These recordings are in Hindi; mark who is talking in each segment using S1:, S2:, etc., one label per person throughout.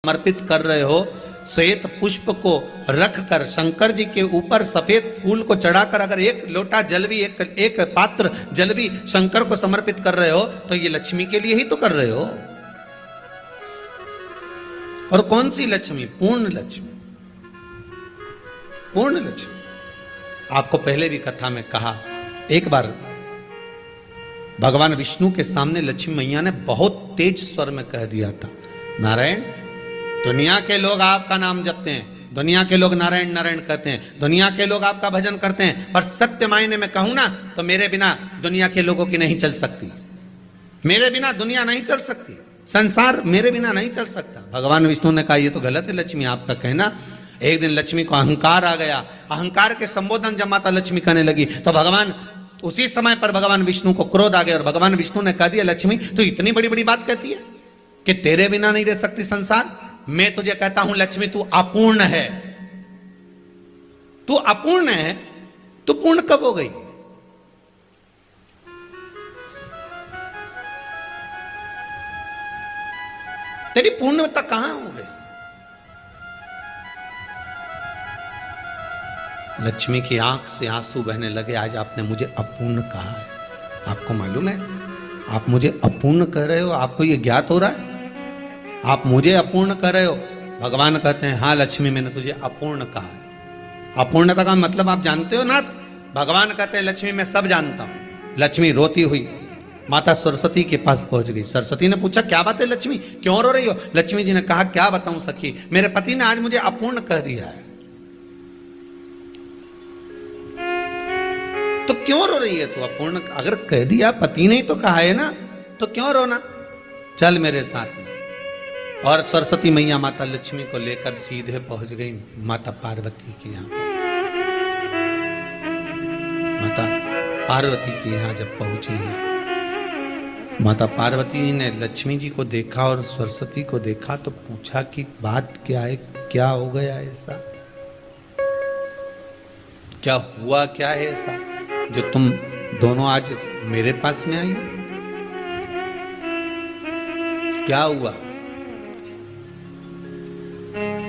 S1: समर्पित कर रहे हो, श्वेत पुष्प को रखकर शंकर जी के ऊपर सफेद फूल को चढ़ाकर अगर एक लोटा जल भी एक पात्र जल भी शंकर को समर्पित कर रहे हो तो ये लक्ष्मी के लिए ही तो कर रहे हो। और कौन सी लक्ष्मी? पूर्ण लक्ष्मी। पूर्ण लक्ष्मी। आपको पहले भी कथा में कहा, एक बार भगवान विष्णु के सामने लक्ष्मी मैया ने बहुत तेज स्वर में कह दिया था, नारायण, दुनिया के लोग आपका नाम जपते हैं, दुनिया के लोग नारायण नारायण कहते हैं, दुनिया के लोग आपका भजन करते हैं, पर सत्य मायने में कहूं ना तो मेरे बिना दुनिया के लोगों की नहीं चल सकती, मेरे बिना दुनिया नहीं चल सकती, संसार मेरे बिना नहीं चल सकता। भगवान विष्णु ने कहा ये तो गलत है लक्ष्मी आपका कहना। एक दिन लक्ष्मी को अहंकार आ गया, अहंकार के संबोधन जब माता लक्ष्मी करने लगी तो भगवान उसी समय पर भगवान विष्णु को क्रोध आ गया और भगवान विष्णु ने कह दिया, लक्ष्मी तू इतनी बड़ी बड़ी बात कहती है कि तेरे बिना नहीं रह सकती संसार। मैं तुझे कहता हूं लक्ष्मी तू अपूर्ण है, तू अपूर्ण है, तू पूर्ण कब हो गई? तेरी पूर्णता कहां हो गई? लक्ष्मी की आंख से आंसू बहने लगे। आज आपने मुझे अपूर्ण कहा है, आपको मालूम है आप मुझे अपूर्ण कह रहे हो, आपको यह ज्ञात हो रहा है आप मुझे अपूर्ण कर रहे हो? भगवान कहते हैं हाँ लक्ष्मी मैंने तुझे अपूर्ण कहा है। अपूर्णता का मतलब आप जानते हो ना? भगवान कहते हैं लक्ष्मी मैं सब जानता हूं। लक्ष्मी रोती हुई माता सरस्वती के पास पहुंच गई। सरस्वती ने पूछा क्या बात है लक्ष्मी, क्यों रो रही हो? लक्ष्मी जी ने कहा क्या बताऊं सखी, मेरे पति ने आज मुझे अपूर्ण कह दिया है। तो क्यों रो रही है तू? अपूर्ण अगर कह दिया, पति ने ही तो कहा है ना, तो क्यों रोना? चल मेरे साथ में। और सरस्वती मैया माता लक्ष्मी को लेकर सीधे पहुंच गई माता पार्वती के यहां। माता पार्वती के यहां जब पहुंची है, माता पार्वती ने लक्ष्मी जी को देखा और सरस्वती को देखा तो पूछा कि बात क्या है, क्या हो गया ऐसा, क्या हुआ, क्या है ऐसा जो तुम दोनों आज मेरे पास में आई? क्या हुआ?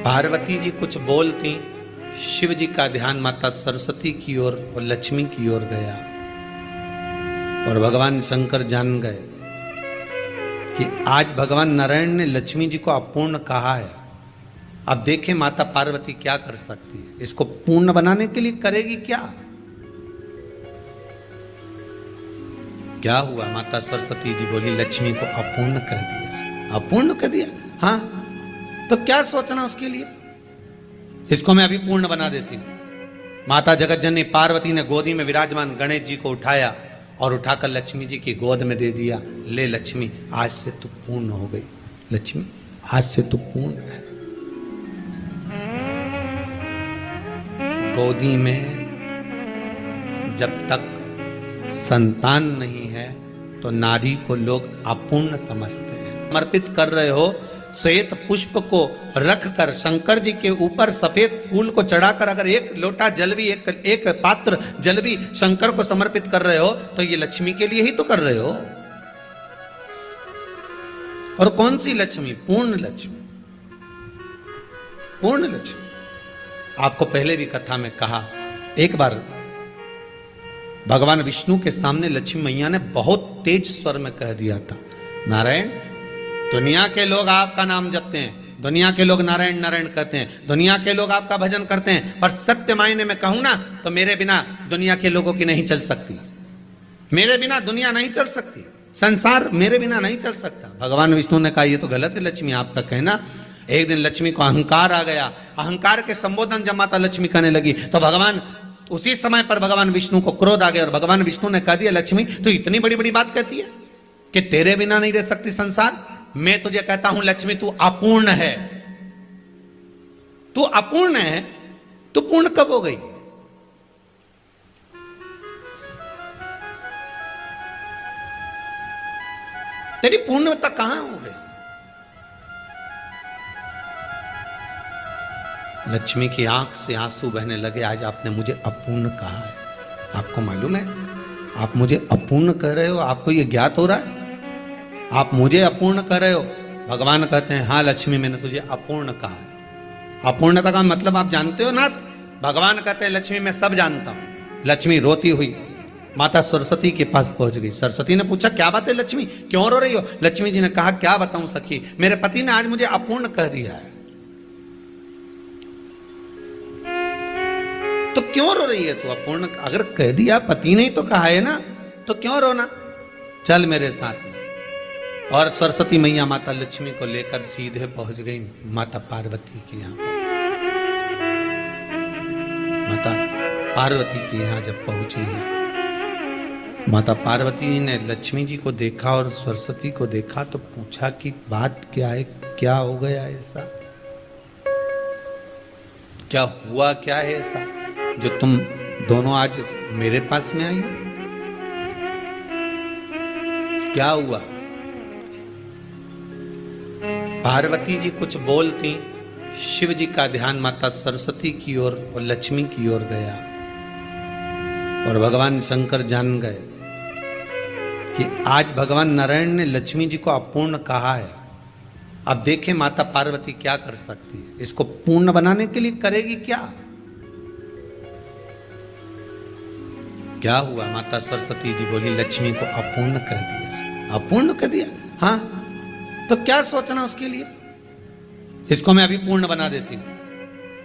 S1: पार्वती जी कुछ बोलती, शिव जी का ध्यान माता सरस्वती की ओर और लक्ष्मी की ओर गया और भगवान शंकर जान गए कि आज भगवान नारायण ने लक्ष्मी जी को अपूर्ण कहा है। अब देखें माता पार्वती क्या कर सकती है, इसको पूर्ण बनाने के लिए करेगी क्या? क्या हुआ? माता सरस्वती जी बोली लक्ष्मी को अपूर्ण कह दिया। अपूर्ण कह दिया? हाँ, तो क्या सोचना उसके लिए, इसको मैं अभी पूर्ण बना देती हूं। माता जगत जननी पार्वती ने गोदी में विराजमान गणेश जी को उठाया और उठाकर लक्ष्मी जी की गोद में दे दिया। ले लक्ष्मी, आज से तू पूर्ण हो गई। लक्ष्मी आज से तू पूर्ण है। गोदी में जब तक संतान नहीं है तो नारी को लोग अपूर्ण समझते हैं। समर्पित कर रहे हो, श्वेत पुष्प को रखकर शंकर जी के ऊपर सफेद फूल को चढ़ाकर अगर एक लोटा जल भी एक पात्र जल भी शंकर को समर्पित कर रहे हो तो ये लक्ष्मी के लिए ही तो कर रहे हो। और कौन सी लक्ष्मी? पूर्ण लक्ष्मी। पूर्ण लक्ष्मी। आपको पहले भी कथा में कहा, एक बार भगवान विष्णु के सामने लक्ष्मी मैया ने बहुत तेज स्वर में कह दिया था, नारायण, दुनिया के लोग आपका नाम जपते हैं, दुनिया के लोग नारायण नारायण कहते हैं, दुनिया के लोग आपका भजन करते हैं, पर सत्य मायने में कहूं ना तो मेरे बिना दुनिया के लोगों की नहीं चल सकती, मेरे बिना दुनिया नहीं चल सकती, संसार मेरे बिना नहीं चल सकता। भगवान विष्णु ने कहा ये तो गलत है लक्ष्मी आपका कहना। एक दिन लक्ष्मी को अहंकार आ गया, अहंकार के संबोधन जब माता लक्ष्मी करने लगी तो भगवान उसी समय पर भगवान विष्णु को क्रोध आ गया और भगवान विष्णु ने कह दिया, लक्ष्मी तू इतनी बड़ी बड़ी बात कहती है कि तेरे बिना नहीं रह सकती संसार। मैं तुझे कहता हूं लक्ष्मी तू अपूर्ण है, तू अपूर्ण है, तू पूर्ण कब हो गई? तेरी पूर्णता कहां हो गई? लक्ष्मी की आंख से आंसू बहने लगे। आज आपने मुझे अपूर्ण कहा है, आपको मालूम है आप मुझे अपूर्ण कह रहे हो, आपको यह ज्ञात हो रहा है आप मुझे अपूर्ण कर रहे हो? भगवान कहते हैं हाँ लक्ष्मी मैंने तुझे अपूर्ण कहा है। अपूर्णता का मतलब आप जानते हो ना। भगवान कहते हैं लक्ष्मी मैं सब जानता हूं। लक्ष्मी रोती हुई माता सरस्वती के पास पहुंच गई। सरस्वती ने पूछा क्या बात है लक्ष्मी, क्यों रो रही हो? लक्ष्मी जी ने कहा क्या बताऊं सखी, मेरे पति ने आज मुझे अपूर्ण कह दिया है। तो क्यों रो रही है तू? अपूर्ण अगर कह दिया, पति ने ही तो कहा है ना, तो क्यों रोना? चल मेरे साथ में। और सरस्वती मैया माता लक्ष्मी को लेकर सीधे पहुंच गई माता पार्वती के यहां। माता पार्वती के यहां जब पहुंची है, माता पार्वती ने लक्ष्मी जी को देखा और सरस्वती को देखा तो पूछा कि बात क्या है, क्या हो गया ऐसा, क्या हुआ, क्या है ऐसा जो तुम दोनों आज मेरे पास में आई? क्या हुआ? पार्वती जी कुछ बोलती, शिव जी का ध्यान माता सरस्वती की ओर और लक्ष्मी की ओर गया और भगवान शंकर जान गए कि आज भगवान नारायण ने लक्ष्मी जी को अपूर्ण कहा है। अब देखें माता पार्वती क्या कर सकती है, इसको पूर्ण बनाने के लिए करेगी क्या? क्या हुआ? माता सरस्वती जी बोली लक्ष्मी को अपूर्ण कह दिया। अपूर्ण कह दिया? हाँ, तो क्या सोचना उसके लिए, इसको मैं अभी पूर्ण बना देती हूं।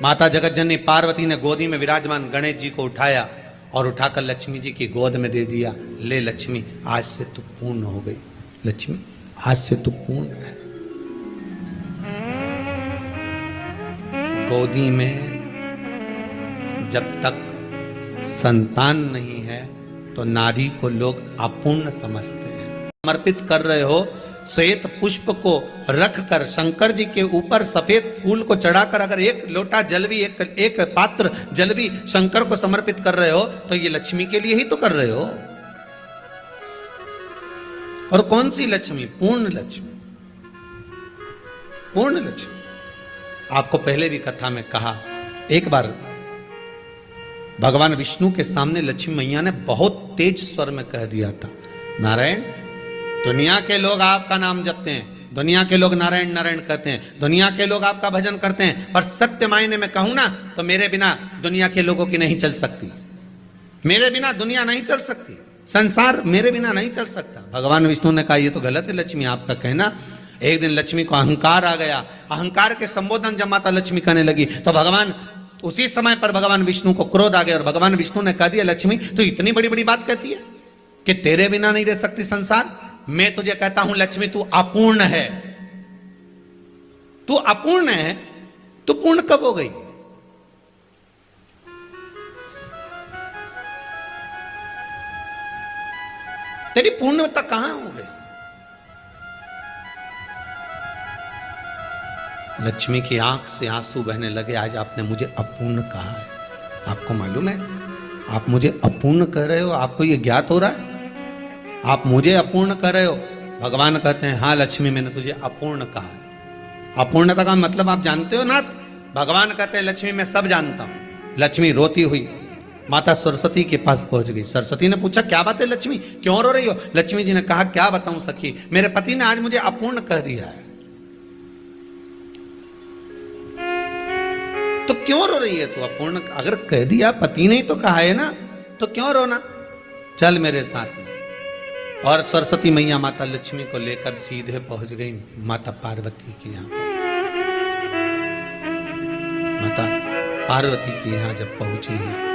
S1: माता जगतजननी पार्वती ने गोदी में विराजमान गणेश जी को उठाया और उठाकर लक्ष्मी जी की गोद में दे दिया। ले लक्ष्मी, आज से तू पूर्ण हो गई। लक्ष्मी आज से तू पूर्ण है। गोदी में जब तक संतान नहीं है तो नारी को लोग अपूर्ण समझते हैं। समर्पित कर रहे हो, श्वेत पुष्प को रखकर शंकर जी के ऊपर सफेद फूल को चढ़ाकर अगर एक लोटा जल भी, एक पात्र जल भी शंकर को समर्पित कर रहे हो तो ये लक्ष्मी के लिए ही तो कर रहे हो। और कौन सी लक्ष्मी? पूर्ण लक्ष्मी। पूर्ण लक्ष्मी। आपको पहले भी कथा में कहा, एक बार भगवान विष्णु के सामने लक्ष्मी मैया ने बहुत तेज स्वर में कह दिया था, नारायण, दुनिया के लोग आपका नाम जपते हैं, दुनिया के लोग नारायण नारायण कहते हैं, दुनिया के लोग आपका भजन करते हैं, पर सत्य मायने में कहूं ना तो मेरे बिना दुनिया के लोगों की नहीं चल सकती। मेरे बिना दुनिया नहीं चल सकती, संसार मेरे बिना नहीं चल सकता। भगवान विष्णु ने कहा ये तो गलत है लक्ष्मी आपका कहना। एक दिन लक्ष्मी को अहंकार आ गया। अहंकार के संबोधन जब माता लक्ष्मी करने लगी तो भगवान, उसी समय पर भगवान विष्णु को क्रोध आ गया और भगवान विष्णु ने कह दिया लक्ष्मी तू इतनी बड़ी बड़ी बात कहती है कि तेरे बिना नहीं रह सकती संसार। मैं तुझे कहता हूं लक्ष्मी तू अपूर्ण है। तू अपूर्ण है, तू पूर्ण कब हो गई? तेरी पूर्णता कहां हो गई? लक्ष्मी की आंख से आंसू बहने लगे। आज आपने मुझे अपूर्ण कहा है। आपको मालूम है आप मुझे अपूर्ण कह रहे हो? आपको यह ज्ञात हो रहा है आप मुझे अपूर्ण कर रहे हो? भगवान कहते हैं हाँ लक्ष्मी मैंने तुझे अपूर्ण कहा है। अपूर्णता का मतलब आप जानते हो ना। भगवान कहते हैं लक्ष्मी मैं सब जानता हूं। लक्ष्मी रोती हुई माता सरस्वती के पास पहुंच गई। सरस्वती ने पूछा क्या बात है लक्ष्मी, क्यों रो रही हो? लक्ष्मी जी ने कहा क्या बताऊं सखी, मेरे पति ने आज मुझे अपूर्ण कह दिया है। तो क्यों रो रही है तू? अपूर्ण अगर कह दिया, पति ने ही तो कहा है ना, तो क्यों रोना? चल मेरे साथ में। और सरस्वती मैया माता लक्ष्मी को लेकर सीधे पहुंच गई माता पार्वती के यहां। माता पार्वती के यहां जब पहुंची है,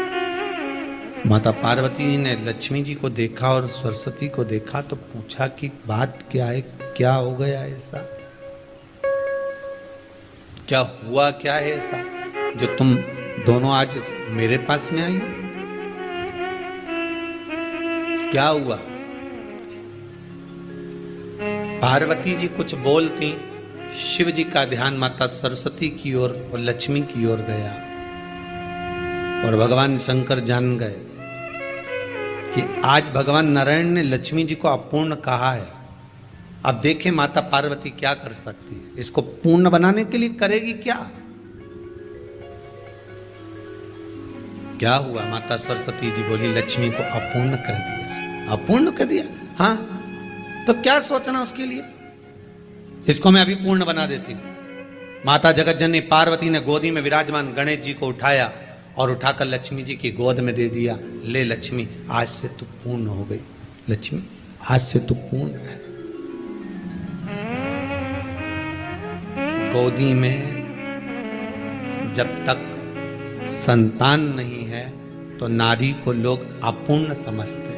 S1: माता पार्वती ने लक्ष्मी जी को देखा और सरस्वती को देखा तो पूछा कि बात क्या है, क्या हो गया ऐसा, क्या हुआ, क्या है ऐसा जो तुम दोनों आज मेरे पास में आई? क्या हुआ? पार्वती जी कुछ बोलती, शिव जी का ध्यान माता सरस्वती की ओर और लक्ष्मी की ओर गया और भगवान शंकर जान गए कि आज भगवान नारायण ने लक्ष्मी जी को अपूर्ण कहा है। अब देखें माता पार्वती क्या कर सकती है, इसको पूर्ण बनाने के लिए करेगी क्या? क्या हुआ? माता सरस्वती जी बोली लक्ष्मी को अपूर्ण कह दिया। अपूर्ण कह दिया? हाँ, तो क्या सोचना उसके लिए, इसको मैं अभी पूर्ण बना देती हूं। माता जगतजननी पार्वती ने गोदी में विराजमान गणेश जी को उठाया और उठाकर लक्ष्मी जी की गोद में दे दिया। ले लक्ष्मी, आज से तू पूर्ण हो गई। लक्ष्मी, आज से तू पूर्ण है। गोदी में जब तक संतान नहीं है तो नारी को लोग अपूर्ण समझते हैं।